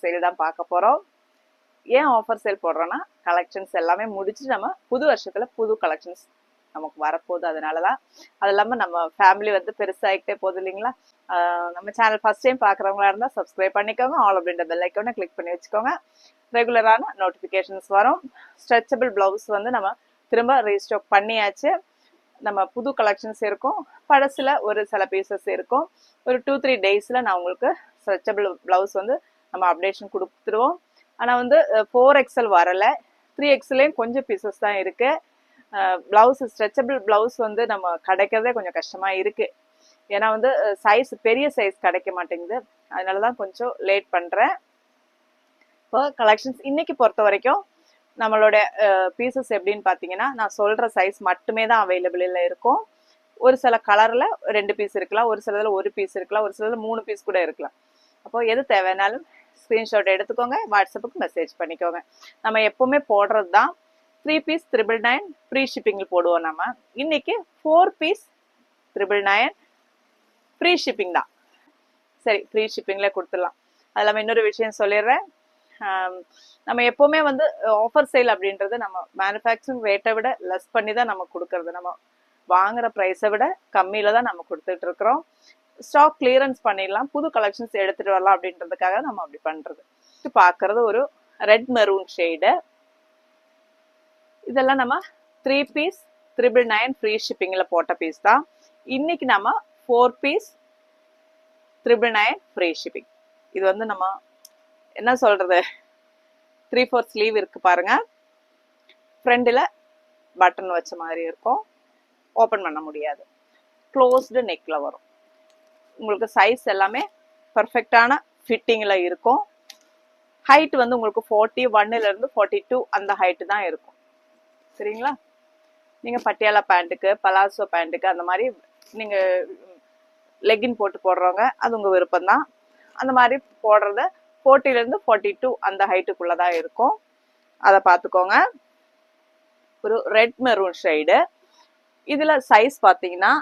Sale தான் பார்க்க போறோம். ஏன் ஆஃபர் சேல் போடுறோம்னா கலெக்ஷன்ஸ் எல்லாமே முடிச்சு நம்ம புது வருஷத்துல புது கலெக்ஷன்ஸ் நமக்கு வரப்போகுது. அதனாலதான் அது இல்லாம நம்ம ஃபேமிலி வந்து பெருசாகிட்டே போகுது இல்லைங்களா. நம்ம சேனல் ஃபர்ஸ்ட் டைம் பாக்குறவங்களா இருந்தா சப்ஸ்கிரைப் பண்ணிக்கோங்க. ஆல் அப்படின்ற பெல் ஐக்கானை கிளிக் பண்ணி வச்சுக்கோங்க. ரெகுலரான நோட்டிபிகேஷன்ஸ் வரும். ஸ்ட்ரெச்சபிள் பிளவுஸ் வந்து நம்ம திரும்ப ரீஸ்டாக் பண்ணியாச்சு. நம்ம புது கலெக்ஷன்ஸ் இருக்கும், பழசுல ஒரு சில பீசஸ் இருக்கும். ஒரு 2-3 டேஸ்ல நான் உங்களுக்கு ஸ்ட்ரெச்சபிள் பிளவுஸ் வந்து நம்ம அப்டேஷன் கொடுத்துருவோம். ஆனா வந்து 4XL வரல, 3XLயும் கொஞ்சம் பீசஸ் தான் இருக்கு. பிளவுஸ் ஸ்ட்ரெச்சபிள் பிளவுஸ் வந்து நம்ம கிடைக்கிறதே கொஞ்சம் கஷ்டமா இருக்கு. ஏன்னா வந்து சைஸ் பெரிய சைஸ் கிடைக்க மாட்டேங்குது. அதனாலதான் கொஞ்சம் லேட் பண்றேன். இப்போ கலெக்ஷன்ஸ் இன்னைக்கு பொறுத்த வரைக்கும் நம்மளோட பீசஸ் எப்படின்னு பாத்தீங்கன்னா, நான் சொல்ற சைஸ் மட்டுமே தான் அவைலபிள் இருக்கும். ஒரு சில கலர்ல 2 பீஸ் இருக்கலாம், ஒரு சிலதுல 1 பீஸ் இருக்கலாம், ஒரு சிலதுல 3 பீஸ் கூட இருக்கலாம். அப்போ எது தேவைனாலும் ஸ்கிரீன்ஷாட் எடுத்துக்கோங்க, வாட்ஸ்அப்புக்கு மெசேஜ் பண்ணிக்கோங்க. நம்ம எப்பவுமே போடுறது தான் 3 பீஸ் 999 ஃப்ரீ ஷிப்பிங்ல போடுவோம். நம்ம இன்னைக்கு 4 பீஸ் 999 ஃப்ரீ ஷிப்பிங் தான். சரி, ஃப்ரீ ஷிப்பிங்ல கொடுத்துடலாம். அது இல்லாம இன்னொரு விஷயம் சொல்லிடுறேன். நம்ம எப்பவுமே வந்து ஆஃபர் சேல் அப்படின்றது நம்ம மேனுஃபேக்சரிங் ரேட்டை விட லெஸ் பண்ணி தான் நம்ம கொடுக்கறது. நம்ம வாங்குற ப்ரைஸை விட கம்மியில தான் நம்ம கொடுத்துட்டு இருக்கிறோம். ஸ்டாக் கிளியரன்ஸ் பண்ணிடலாம், புது கலெக்ஷன்ஸ் எடுத்துட்டு வரலாம் அப்படின்றதுக்காக நம்ம அப்படி பண்றது. பாக்குறது ஒரு ரெட் மெரூன் ஷேடு. இதெல்லாம் நம்ம 3 பீஸ் 999 ஃப்ரீ ஷிப்பிங்ல போட்ட பீஸ் தான். இன்னைக்கு நம்ம 4 பீஸ் 999 ஃப்ரீ ஷிப்பிங். இது வந்து நம்ம என்ன சொல்றது, 3/4 ஸ்லீவ் இருக்கு பாருங்க. ஃப்ரண்ட்ல பட்டன் வச்ச மாதிரி இருக்கும், ஓபன் பண்ண முடியாது. க்ளோஸ்டு நெக்ல வரும். உங்களுக்கு சைஸ் எல்லாமே பர்ஃபெக்டான ஃபிட்டிங்ல இருக்கும். ஹைட் வந்து உங்களுக்கு 41ல இருந்து 42 அந்த ஹைட் தான் இருக்கும். சரிங்களா. நீங்க பட்டியாலா பேண்ட்டுக்கு, பலாசோ பேண்ட்டுக்கு அந்த மாதிரி நீங்க லெகின் போட்டு போடுறவங்க அது உங்க விருப்பம் தான். அந்த மாதிரி போடுறத 40ல இருந்து 42 அந்த ஹைட்டுக்குள்ளதான் இருக்கும். அதை பார்த்துக்கோங்க. ஒரு ரெட் மெரூன் ஷேடு. இதுல சைஸ் பாத்தீங்கன்னா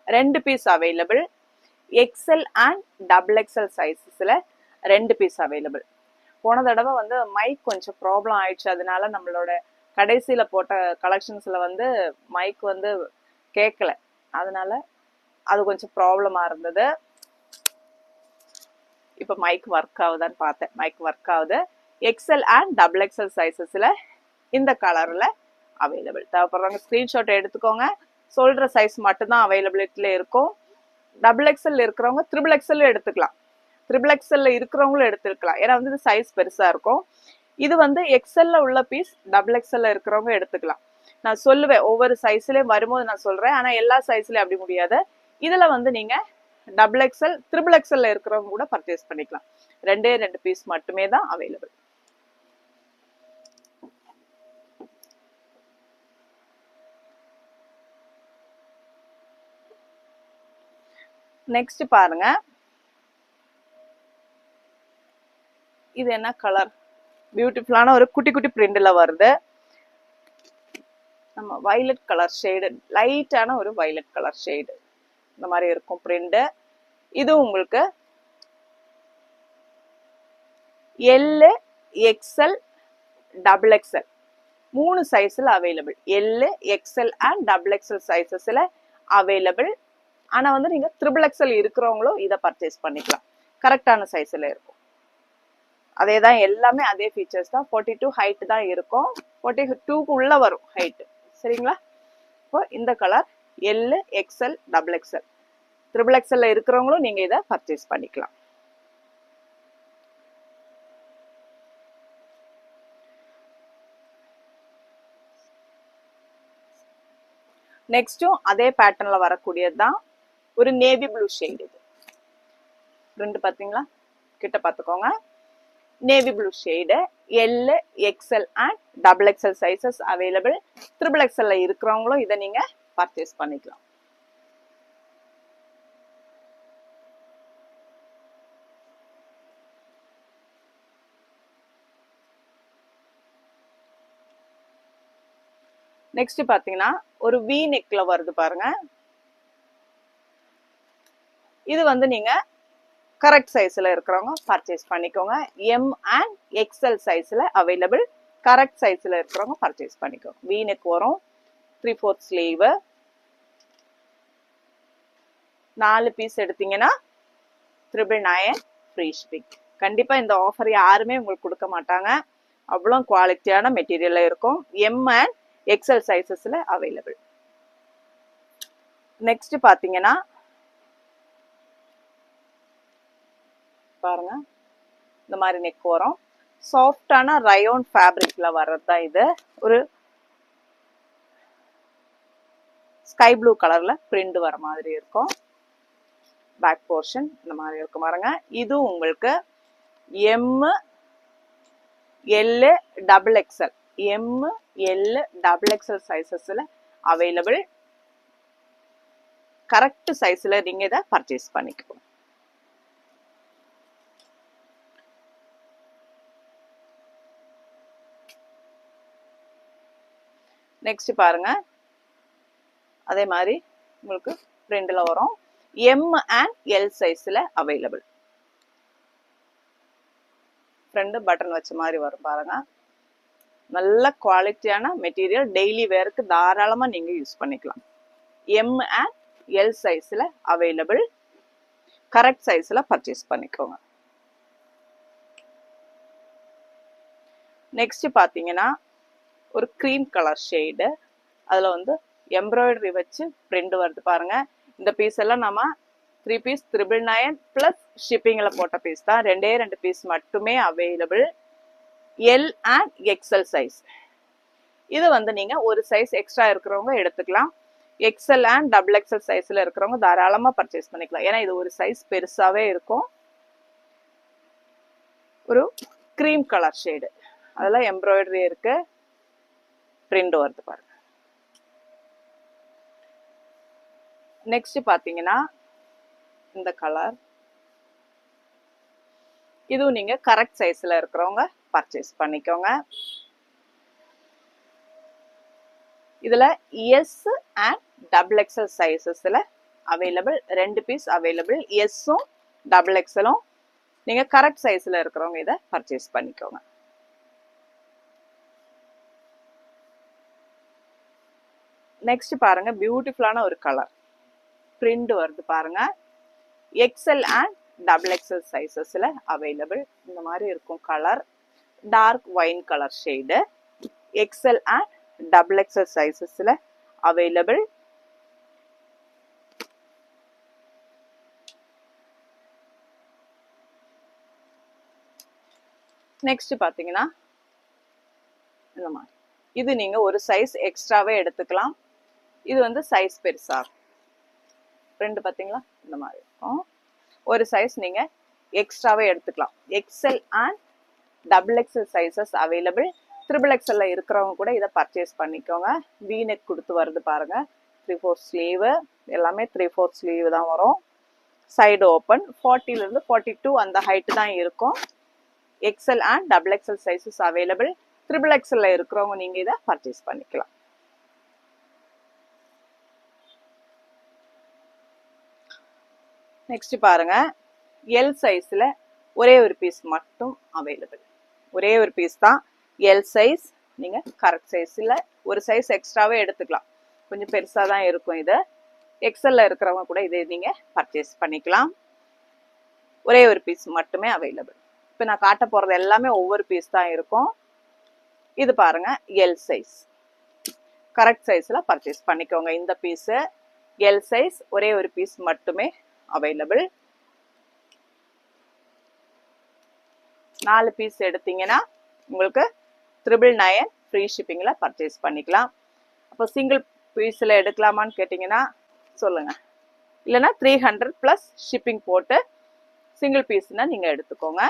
2 piece available. XL and XXL சைஸஸ்ல 2 பீஸ் அவைலபிள். போன தடவை வந்து மைக் கொஞ்சம் ப்ராப்ளம் ஆயிடுச்சு. அதனால நம்மளோட கடைசியில போட்ட கலெக்ஷன்ஸ்ல வந்து மைக் வந்து கேட்கல. அதனால அது கொஞ்சம் ப்ராப்ளமா இருந்தது. இப்ப மைக் ஒர்க் ஆகுதான்னு பார்த்தேன். மைக் ஒர்க் ஆகுது. XL அண்ட் XXL சைஸஸ்ல இந்த கலர்ல அவைலபிள். தேவைப்படுறவங்க ஸ்கிரீன்ஷாட் எடுத்துக்கோங்க. சொல்ற சைஸ் மட்டும்தான் அவைலபிலிட்டியில இருக்கும். XXL இருக்கிறவங்க XXL எடுத்துக்கலாம். XXL இருக்கிறவங்களும் எடுத்துக்கலாம். ஏன்னா வந்து இது சைஸ் பெருசா இருக்கும். இது வந்து XL உள்ள பீஸ் XXL இருக்கிறவங்க எடுத்துக்கலாம். நான் சொல்லுவேன் ஒவ்வொரு சைஸ்லயும் வரும்போது நான் சொல்றேன். ஆனா எல்லா சைஸ்லயும் அப்படி முடியாது. இதுல வந்து நீங்க XXL XXL இருக்கிறவங்க கூட பர்ச்சேஸ் பண்ணிக்கலாம். 2 பீஸ் மட்டுமே தான் அவைலபிள். நெக்ஸ்ட் பாருங்க, இது என்ன கலர், பியூட்டிஃபுல்லான ஒரு குட்டி குட்டி பிரிண்ட்ல வருது. நம்ம வயலட் கலர் ஷேடு, லைட்டான ஒரு வயலட் கலர் ஷேடு இந்த மாதிரி இருக்கும் பிரிண்ட். இது உங்களுக்கு L, XL, XXL 3 சைஸ்ல available. L, XL and XXL சைஸஸ்ல அவைலபிள். ஆனா வந்து நீங்க XXL இருக்கிறவங்களும் இதை பர்ச்சேஸ் பண்ணிக்கலாம். கரெக்டான சைஸ்ல இருக்கும். அதேதான், எல்லாமே அதே ஃபீச்சர்ஸ் தான். 42 ஹைட் தான் இருக்கும். 42க்கு உள்ள வரும் ஹைட். சரிங்களா. இப்போ இந்த colour L, XL, XXL XXL இருக்கிறவங்களும் நீங்க இதை பர்ச்சேஸ் பண்ணிக்கலாம். நெக்ஸ்டும் அதே பேட்டர்ன்ல வரக்கூடியதுதான். ஒரு நேவி ப்ளூ ஷேட். இது ரெண்டு பாத்தீங்களா, கிட்ட பாத்துக்கோங்க. Navy blue shade. L, XL and XXL sizes available. XXL இருக்கிறவங்களும் இதை நீங்க பர்ச்சேஸ் பண்ணிக்கலாம். நெக்ஸ்ட் பாத்தீங்கன்னா ஒரு V நெக்ல வருது பாருங்க. இது வந்து நீங்க கரெக்ட் சைஸ்ல இருக்கிறவங்க பர்ச்சேஸ் பண்ணிக்கோங்க. எம் அண்ட் எக்ஸ்எல் சைஸ்ல அவைலபிள். கரெக்ட் சைஸ்ல இருக்கிறவங்க பர்ச்சேஸ் பண்ணிக்கோங்க. வி நெக் வரும், 3/4 ஸ்லீவ். 4 பீஸ் எடுத்தீங்கன்னா 999 ஃப்ரீ ஷிப்பிங். கண்டிப்பா இந்த ஆஃபர் யாருமே உங்களுக்கு கொடுக்க மாட்டாங்க. அவ்வளோ குவாலிட்டியான மெட்டீரியல்ல இருக்கும். எம் அண்ட் எக்ஸ்எல் சைசஸ்ல அவைலபிள். நெக்ஸ்ட் பாத்தீங்கன்னா பாருங்க, இந்த மாதிரி நெக் வரும். சாஃப்டான ரயோன் ஃபேப்ரிக்ல வர்றது தான் இது. ஒரு ஸ்கை ப்ளூ கலர்ல பிரிண்ட் வர மாதிரி இருக்கும். பேக் போர்ஷன் இந்த மாதிரி இருக்கும் பாருங்க. இது உங்களுக்கு M L double XL, M L double XL சைசஸ்ல அவைலபிள். கரெக்ட் சைஸ்ல நீங்க இதை பர்ச்சேஸ் பண்ணிக்கணும். நெக்ஸ்ட் பாருங்க, அதே மாதிரி உங்களுக்கு பிரிண்ட்ல வரும். எம் அண்ட் எல் சைஸ்ல அவைலபிள். ஃப்ரண்ட் பட்டன் வச்ச மாதிரி வரும் பாருங்க. நல்ல குவாலிட்டியான மெட்டீரியல், டெய்லி வேருக்கு தாராளமா நீங்க யூஸ் பண்ணிக்கலாம். எம் அண்ட் எல் சைஸ்ல அவைலபிள். கரெக்ட் சைஸ்ல பர்ச்சேஸ் பண்ணிக்கோங்க. நெக்ஸ்ட் பாத்தீங்கன்னா ஒரு கிரீம் கலர் ஷேடு, அதுல வந்து எம்ப்ராய்டரி வச்சு பிரிண்ட் வருது பாருங்க. இந்த பீஸ் எல்லாம் நம்ம 3 பீஸ் 999 பிளஸ் ஷிப்பிங்ல போட்ட பீஸ் தான். 2 பீஸ் மட்டுமே available. L and XL size. இது வந்து நீங்க ஒரு சைஸ் எக்ஸ்ட்ரா இருக்கிறவங்க எடுத்துக்கலாம். எக்ஸ்எல் அண்ட் டபுள் எக்ஸ்எல் சைஸ்ல இருக்கிறவங்க தாராளமா பர்ச்சேஸ் பண்ணிக்கலாம். ஏன்னா இது ஒரு சைஸ் பெருசாவே இருக்கும். ஒரு கிரீம் கலர் ஷேடு, அதெல்லாம் எம்ப்ராய்டரி இருக்கு, பிரிண்ட் வருது பாருங்க. நெக்ஸ்ட் பாத்தீங்கன்னா இந்த கலர், இதுவும் நீங்க கரெக்ட் சைஸ்ல இருக்கிறவங்க பர்ச்சேஸ் பண்ணிக்கோங்க. இதுல எஸ் அண்ட் டபுள் எக்ஸ்எல் சைசஸ்ல அவைலபிள். 2 piece available. எஸ்ஸும் டபுள் எக்ஸ்எலும் நீங்க கரெக்ட் சைஸ்ல இருக்கிறவங்க இதை பர்ச்சேஸ் பண்ணிக்கோங்க. நெக்ஸ்ட் பாருங்க, பியூட்டிஃபுல்லான ஒரு கலர் பிரிண்ட் வருது பாருங்க. எக்ஸ்எல் அண்ட் டபுள் எக்ஸ்எல் சைசஸ்ல அவைலபிள். இந்த மாதிரி இருக்கும் colour, dark wine colour shade. XL and double XL சைசஸ்ல அவைலபிள். நெக்ஸ்ட் பாத்தீங்கன்னா இந்த மாதிரி, இது நீங்க ஒரு சைஸ் எக்ஸ்ட்ராவே எடுத்துக்கலாம். இது வந்து சைஸ் பெருசா பிரிண்ட் பாத்தீங்களா, இந்த மாதிரி இருக்கும். ஒரு சைஸ் நீங்க எக்ஸ்ட்ராவே எடுத்துக்கலாம். XL and double XL sizes available. Triple எக்ஸ்எல்ல இருக்கிறவங்க கூட இதை பர்ச்சேஸ் பண்ணிக்கோங்க. வி நெக் கொடுத்து வருது பாருங்க. 3/4 ஸ்லீவ், எல்லாமே 3/4 ஸ்லீவ் தான் வரும். Side open. 40ல இருந்து 42 அந்த ஹைட் தான் இருக்கும். XL and double XL sizes available. Triple எக்ஸ்எல்ல இருக்கிறவங்க நீங்க இதை பர்ச்சேஸ் பண்ணிக்கலாம். நெக்ஸ்ட் பாருங்க, எல் சைஸ்ல ஒரே ஒரு பீஸ் மட்டும் அவைலபிள். ஒரே ஒரு பீஸ் தான் எல் சைஸ். நீங்க கரெக்ட் சைஸ்ல ஒரு சைஸ் எக்ஸ்ட்ராவே எடுத்துக்கலாம். கொஞ்சம் பெருசா தான் இருக்கும் இது. எக்ஸ்எல்ல இருக்கிறவங்க கூட இதை நீங்க பர்ச்சேஸ் பண்ணிக்கலாம். ஒரே ஒரு பீஸ் மட்டுமே அவைலபிள். இப்போ நான் காட்ட போறது எல்லாமே ஒவ்வொரு பீஸ் தான் இருக்கும். இது பாருங்க, எல் சைஸ். கரெக்ட் சைஸ்ல பர்ச்சேஸ் பண்ணிக்கோங்க. இந்த பீஸ் எல் சைஸ், ஒரே ஒரு பீஸ் மட்டுமே அவைலபிள். 4 பீஸ் எடுத்தீங்கன்னா உங்களுக்கு 999 ஃப்ரீ ஷிப்பிங்ல பர்ச்சேஸ் பண்ணிக்கலாம். அப்போ சிங்கிள் பீஸ்ல எடுக்கலாமான்னு கேட்டீங்கன்னா சொல்லுங்க. இல்லைன்னா 300 பிளஸ் ஷிப்பிங் போட்டு சிங்கிள் பீஸ்னா நீங்க எடுத்துக்கோங்க.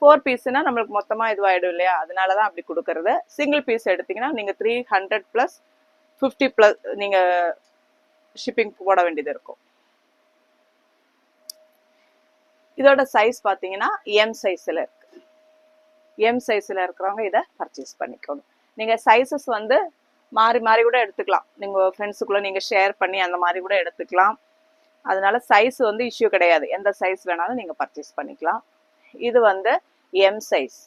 4 பீஸ்னா நம்மளுக்கு மொத்தமா இதுவாயிடும் இல்லையா, அதனாலதான் அப்படி கொடுக்கறது. சிங்கிள் பீஸ் எடுத்தீங்கன்னா நீங்க 300 பிளஸ் 50 பிளஸ் நீங்க ஷிப்பிங் போட வேண்டியது இருக்கும். இதோட சைஸ் பாத்தீங்கன்னா எம் சைஸ்ல இருக்கு. எம் சைஸ்ல இருக்கிறவங்க இதை பர்ச்சேஸ் பண்ணிக்கோங்க. நீங்க சைசஸ் வந்து மாறி மாறி கூட எடுத்துக்கலாம். நீங்க ஃப்ரெண்ட்ஸுக்குள்ள நீங்க ஷேர் பண்ணி அந்த மாதிரி கூட எடுத்துக்கலாம். அதனால சைஸ் வந்து இஷ்யூ கிடையாது, எந்த சைஸ் வேணாலும் நீங்க பர்ச்சேஸ் பண்ணிக்கலாம். இது வந்து எம் சைஸ்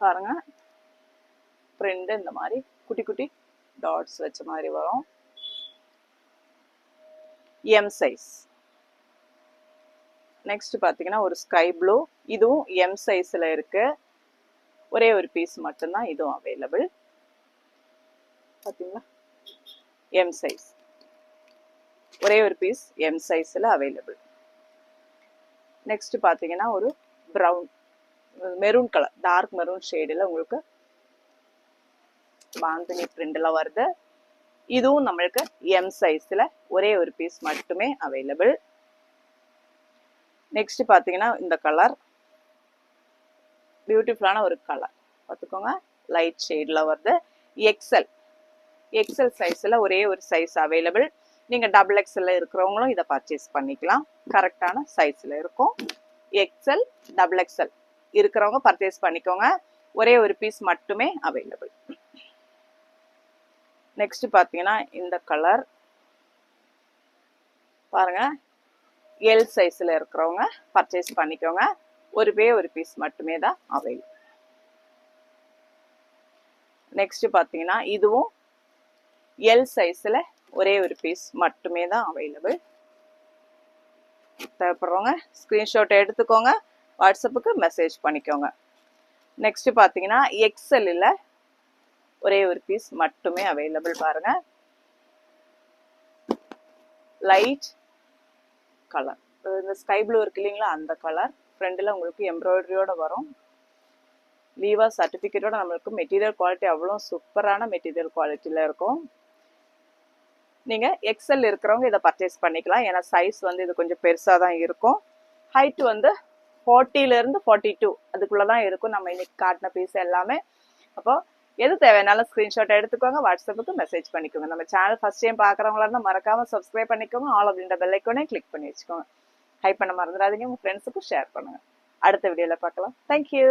பாருங்க, பிரிண்ட் இந்த மாதிரி குட்டி குட்டி டாட்ஸ் வச்ச மாதிரி வரும். M size. நெக்ஸ்ட் பாத்தீங்கன்னா ஒரு ஸ்கை ப்ளூ, இதுவும் எம் சைஸ்ல இருக்கு. ஒரே ஒரு பீஸ் மட்டும்தான் இதுவும் அவைலபிள். பாத்தீங்களா, எம் சைஸ், ஒரே ஒரு பீஸ் எம் சைஸ்ல அவைலபிள். நெக்ஸ்ட் பாத்தீங்கன்னா ஒரு brown maroon colour, dark maroon ஷேடில் உங்களுக்கு பாந்தினி பிரிண்ட்ல வருது. இதுவும் நம்மளுக்கு எம் சைஸ்ல ஒரே ஒரு பீஸ் மட்டுமே அவைலபிள். நெக்ஸ்ட் பாத்தீங்கன்னா இந்த கலர் பியூட்டிஃபுல்லான ஒரு கலர் பார்த்துக்கோங்க, லைட் ஷேட்ல வருது. எக்ஸல், எக்ஸல் சைஸ்ல ஒரே ஒரு சைஸ் அவைலபிள். நீங்க டபுள் எக்ஸ்எல்ல இருக்கிறவங்களும் இதை பர்ச்சேஸ் பண்ணிக்கலாம், கரெக்டான சைஸ்ல இருக்கும். எக்ஸல் டபுள் எக்ஸ்எல் இருக்கிறவங்க பர்ச்சேஸ் பண்ணிக்கோங்க, ஒரே ஒரு பீஸ் மட்டுமே அவைலபிள். நெக்ஸ்ட் பாத்தீங்கன்னா இந்த கலர் பாருங்க, எல் சைஸ்ல இருக்கிறவங்க பர்ச்சேஸ் பண்ணிக்கோங்க, ஒரு பீஸ் மட்டுமே தான் அவைலபிள். நெக்ஸ்ட் பாத்தீங்கன்னா இதுவும் எல் சைஸ்ல ஒரே ஒரு பீஸ் மட்டுமே தான் அவைலபிள். தேவைப்படுறவங்க ஸ்கிரீன்ஷாட் எடுத்துக்கோங்க, வாட்ஸ்அப்புக்கு மெசேஜ் பண்ணிக்கோங்க. நெக்ஸ்ட் பாத்தீங்கன்னா எக்ஸ்எல்ல ஒரே ஒரு பீஸ் மட்டுமே அவைலபிள். பாருங்க, லைட் கலர், இந்த ஸ்கை ப்ளூ இருக்கு இல்லைங்களா, அந்த கலர். ஃப்ரண்ட்ல உங்களுக்கு எம்ப்ராய்டரியோட வரும். லீவா சர்டிபிகேட்டோட நம்மளுக்கு மெட்டீரியல் குவாலிட்டி அவ்வளோ சூப்பரான மெட்டீரியல் குவாலிட்டியில இருக்கும். நீங்க எக்ஸ்எல் இருக்கிறவங்க இதை பர்ச்சேஸ் பண்ணிக்கலாம், ஏன்னா சைஸ் வந்து இது கொஞ்சம் பெருசா தான் இருக்கும். ஹைட் வந்து 40ல இருந்து 42 அதுக்குள்ளதான் இருக்கும் நம்ம இன்னைக்கு காட்டின பீஸ் எல்லாமே. அப்போ எது தேவையானாலும் ஸ்கிரீன்ஷாட் எடுத்துக்கோங்க, வாட்ஸ்அப்புக்கு மெசேஜ் பண்ணிக்கோங்க. நம்ம சேனல் ஃபர்ஸ்ட் டைம் பாக்குறவங்களா இருந்தா மறக்காம சப்ஸ்கிரைப் பண்ணிக்கோங்க, ஆல் அப்படின்ற பெல் ஐகானை கிளிக் பண்ணி வச்சுக்கோங்க. ஹைப் பண்ண மறந்துடாதீங்க, உங்க ஃப்ரெண்ட்ஸுக்கும் ஷேர் பண்ணுங்க. அடுத்த வீடியோல பார்க்கலாம். தேங்க்யூ.